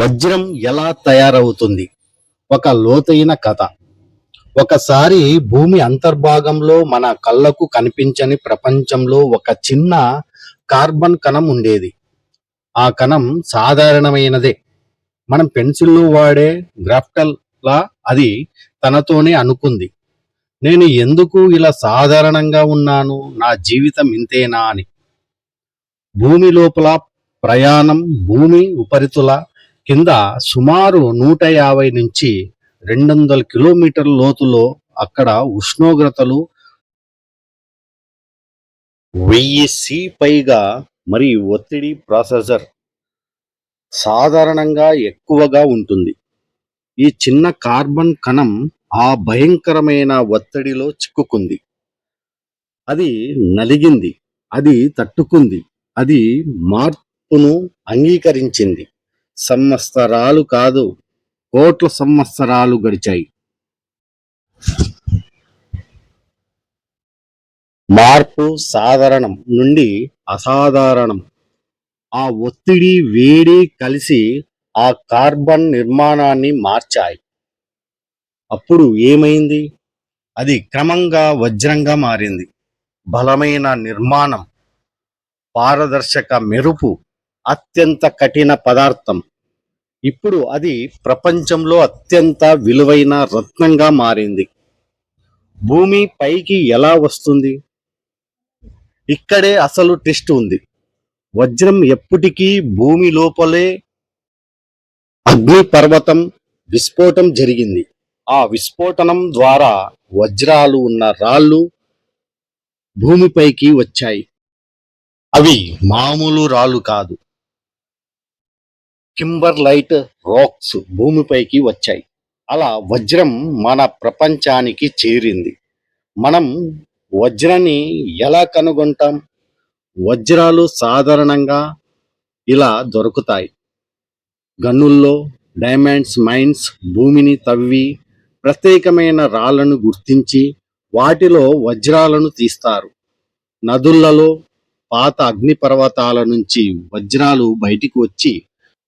వజ్రం ఎలా తయారవుతుంది? ఒక లోతైన కథ. ఒకసారి భూమి అంతర్భాగంలో మన కళ్ళకు కనిపించని ప్రపంచంలో ఒక చిన్న కార్బన్ కణం ఉండేది. ఆ కణం సాధారణమైనదే. మనం పెన్సిల్లో వాడే గ్రాఫ్టల్ లా అది తనతోనే అనుకుంది, నేను ఎందుకు ఇలా సాధారణంగా ఉన్నాను, నా జీవితం ఇంతేనా అని. భూమి లోపల ప్రయాణం. భూమి ఉపరితల కింద సుమారు 150 నుంచి 200 కిలోమీటర్ల లోతులో అక్కడ ఉష్ణోగ్రతలు 1000 పైగా మరియు ఒత్తిడి ప్రాసెసర్ సాధారణంగా ఎక్కువగా ఉంటుంది. ఈ చిన్న కార్బన్ కణం ఆ భయంకరమైన ఒత్తిడిలో చిక్కుకుంది. అది నలిగింది, అది తట్టుకుంది, అది మార్పును అంగీకరించింది. సంవత్సరాలు కాదు, కోట్ల సంవత్సరాలు గడిచాయి. మార్పు సాధారణం నుండి అసాధారణం. ఆ ఒత్తిడి, వేడి కలిసి ఆ కార్బన్ నిర్మాణాన్ని మార్చాయి. అప్పుడు ఏమైంది? అది క్రమంగా వజ్రంగా మారింది. బలమైన నిర్మాణం, పారదర్శక మెరుపు, అత్యంత కఠిన పదార్థం. ఇప్పుడు అది ప్రపంచంలో అత్యంత విలువైన రత్నంగా మారింది. భూమి పైకి ఎలా వస్తుంది? ఇక్కడే అసలు ట్విస్ట్ ఉంది. వజ్రం ఎప్పటికీ భూమి లోపలే. అగ్నిపర్వతం విస్ఫోటం జరిగింది. ఆ విస్ఫోటనం ద్వారా వజ్రాలు ఉన్న రాళ్ళు భూమిపైకి వచ్చాయి. అవి మామూలు రాళ్ళు కాదు, కింబర్లైట్ రాక్స్ భూమిపైకి వచ్చాయి. అలా వజ్రం మన ప్రపంచానికి చేరింది. మనం వజ్రాన్ని ఎలా కనుగొంటాం? వజ్రాలు సాధారణంగా ఇలా దొరుకుతాయి. గనుల్లో, డైమండ్స్ మైన్స్ భూమిని తవ్వి ప్రత్యేకమైన రాళ్లను గుర్తించి వాటిలో వజ్రాలను తీస్తారు. నదులలో పాత అగ్నిపర్వతాల నుంచి వజ్రాలు బయటికి వచ్చి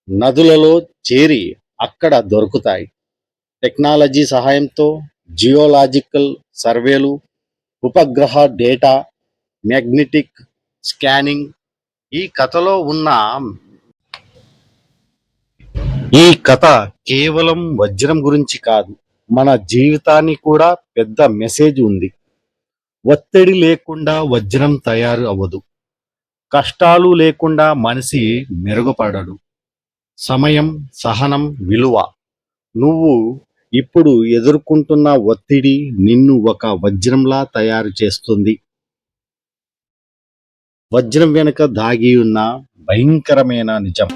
నదులలో చేరి అక్కడ దొరుకుతాయి. టెక్నాలజీ సహాయంతో జియోలాజికల్ సర్వేలు, ఉపగ్రహ డేటా, మ్యాగ్నెటిక్ స్కానింగ్. ఈ కథ కేవలం వజ్రం గురించి కాదు, మన జీవితానికి కూడా పెద్ద మెసేజ్ ఉంది. ఒత్తిడి లేకుండా వజ్రం తయారు అవ్వదు. కష్టాలు లేకుండా మనిషి మెరుగుపడడు. సమయం, సహనం, విలువ. నువ్వు ఇప్పుడు ఎదుర్కొంటున్న ఒత్తిడి నిన్ను ఒక వజ్రంలా తయారు చేస్తుంది. వజ్రం వెనుక దాగి ఉన్న భయంకరమైన నిజం.